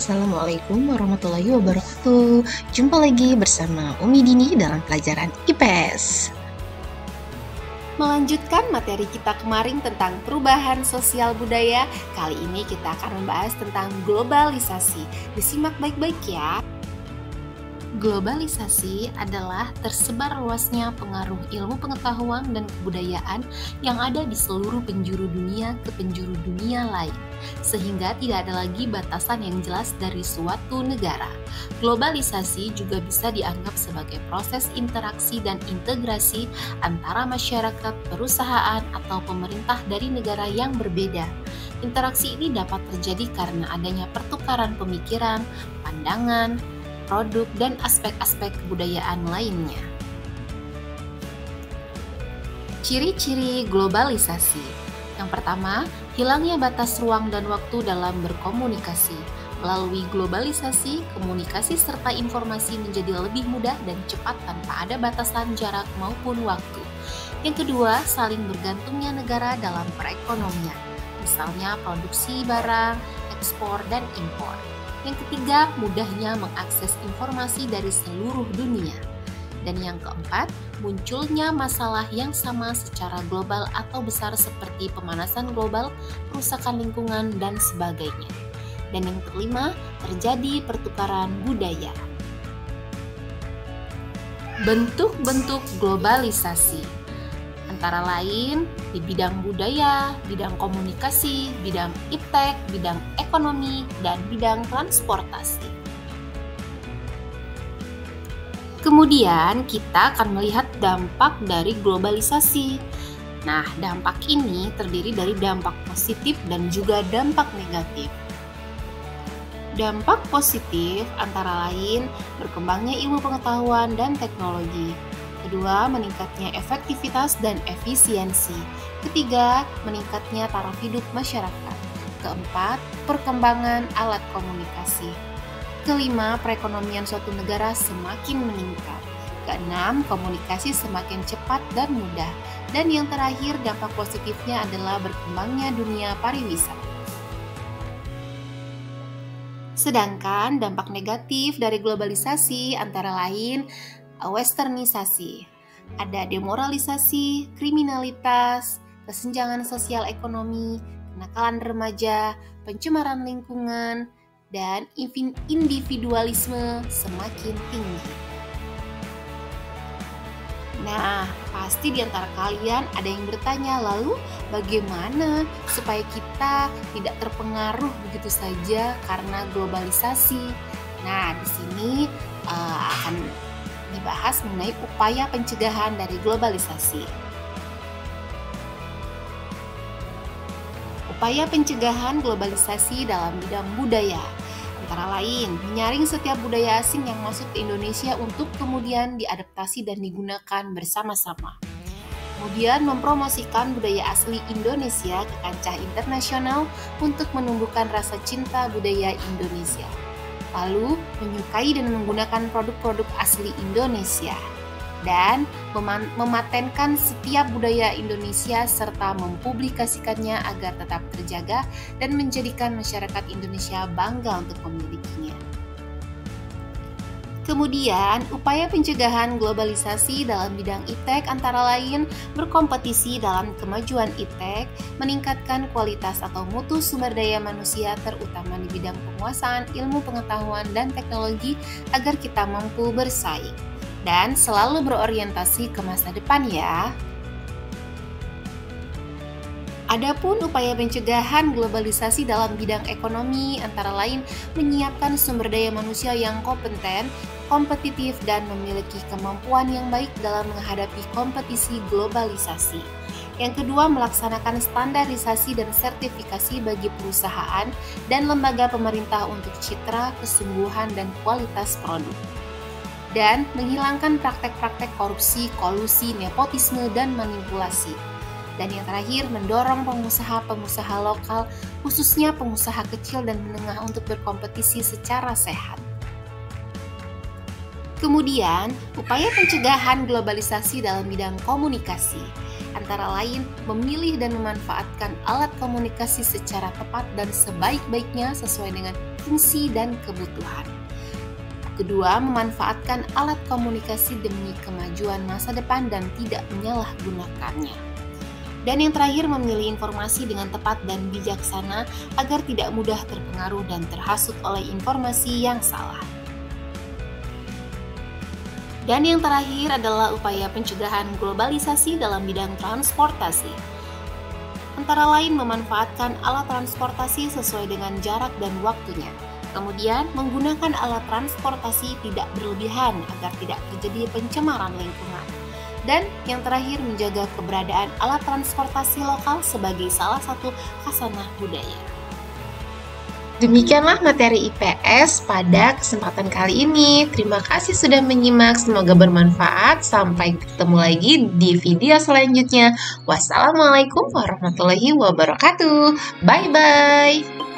Assalamualaikum warahmatullahi wabarakatuh. Jumpa lagi bersama Umi Dini dalam pelajaran IPS. Melanjutkan materi kita kemarin tentang perubahan sosial budaya, kali ini kita akan membahas tentang globalisasi. Disimak baik-baik ya. Globalisasi adalah tersebar luasnya pengaruh ilmu pengetahuan dan kebudayaan yang ada di seluruh penjuru dunia ke penjuru dunia lain, sehingga tidak ada lagi batasan yang jelas dari suatu negara. Globalisasi juga bisa dianggap sebagai proses interaksi dan integrasi antara masyarakat, perusahaan, atau pemerintah dari negara yang berbeda. Interaksi ini dapat terjadi karena adanya pertukaran pemikiran, pandangan, produk, dan aspek-aspek kebudayaan lainnya. Ciri-ciri globalisasi. Yang pertama, hilangnya batas ruang dan waktu dalam berkomunikasi. Melalui globalisasi, komunikasi serta informasi menjadi lebih mudah dan cepat tanpa ada batasan jarak maupun waktu. Yang kedua, saling bergantungnya negara dalam perekonomian. Misalnya produksi barang, ekspor, dan impor. Yang ketiga, mudahnya mengakses informasi dari seluruh dunia. Dan yang keempat, munculnya masalah yang sama secara global atau besar seperti pemanasan global, kerusakan lingkungan, dan sebagainya. Dan yang kelima, terjadi pertukaran budaya. Bentuk-bentuk globalisasi antara lain di bidang budaya, bidang komunikasi, bidang iptek, bidang ekonomi, dan bidang transportasi. Kemudian kita akan melihat dampak dari globalisasi. Nah, dampak ini terdiri dari dampak positif dan juga dampak negatif. Dampak positif antara lain berkembangnya ilmu pengetahuan dan teknologi. Kedua, meningkatnya efektivitas dan efisiensi. Ketiga, meningkatnya taraf hidup masyarakat. Keempat, perkembangan alat komunikasi. Kelima, perekonomian suatu negara semakin meningkat. Keenam, komunikasi semakin cepat dan mudah. Dan yang terakhir, dampak positifnya adalah berkembangnya dunia pariwisata. Sedangkan dampak negatif dari globalisasi antara lain westernisasi, ada demoralisasi, kriminalitas, kesenjangan sosial ekonomi, kenakalan remaja, pencemaran lingkungan, dan individualisme semakin tinggi. Nah, pasti di antara kalian ada yang bertanya, lalu bagaimana supaya kita tidak terpengaruh begitu saja karena globalisasi? Nah, di sini akan dibahas mengenai upaya pencegahan dari globalisasi. Upaya pencegahan globalisasi dalam bidang budaya antara lain menyaring setiap budaya asing yang masuk ke Indonesia untuk kemudian diadaptasi dan digunakan bersama-sama. Kemudian mempromosikan budaya asli Indonesia ke kancah internasional untuk menumbuhkan rasa cinta budaya Indonesia. Lalu menyukai dan menggunakan produk-produk asli Indonesia, dan mematenkan setiap budaya Indonesia serta mempublikasikannya agar tetap terjaga dan menjadikan masyarakat Indonesia bangga untuk memilikinya. Kemudian, upaya pencegahan globalisasi dalam bidang iptek antara lain berkompetisi dalam kemajuan iptek, meningkatkan kualitas atau mutu sumber daya manusia terutama di bidang penguasaan ilmu pengetahuan dan teknologi agar kita mampu bersaing. Dan selalu berorientasi ke masa depan ya. Adapun upaya pencegahan globalisasi dalam bidang ekonomi antara lain menyiapkan sumber daya manusia yang kompeten, kompetitif, dan memiliki kemampuan yang baik dalam menghadapi kompetisi globalisasi. Yang kedua, melaksanakan standarisasi dan sertifikasi bagi perusahaan dan lembaga pemerintah untuk citra, kesungguhan, dan kualitas produk. Dan menghilangkan praktek-praktek korupsi, kolusi, nepotisme, dan manipulasi. Dan yang terakhir, mendorong pengusaha-pengusaha lokal, khususnya pengusaha kecil dan menengah untuk berkompetisi secara sehat. Kemudian, upaya pencegahan globalisasi dalam bidang komunikasi, antara lain memilih dan memanfaatkan alat komunikasi secara tepat dan sebaik-baiknya sesuai dengan fungsi dan kebutuhan. Kedua, memanfaatkan alat komunikasi demi kemajuan masa depan dan tidak menyalahgunakannya. Dan yang terakhir, memilih informasi dengan tepat dan bijaksana agar tidak mudah terpengaruh dan terhasut oleh informasi yang salah. Dan yang terakhir adalah upaya pencegahan globalisasi dalam bidang transportasi. Antara lain memanfaatkan alat transportasi sesuai dengan jarak dan waktunya. Kemudian menggunakan alat transportasi tidak berlebihan agar tidak terjadi pencemaran lingkungan. Dan yang terakhir, menjaga keberadaan alat transportasi lokal sebagai salah satu khasanah budaya. Demikianlah materi IPS pada kesempatan kali ini. Terima kasih sudah menyimak, semoga bermanfaat. Sampai ketemu lagi di video selanjutnya. Wassalamualaikum warahmatullahi wabarakatuh. Bye-bye.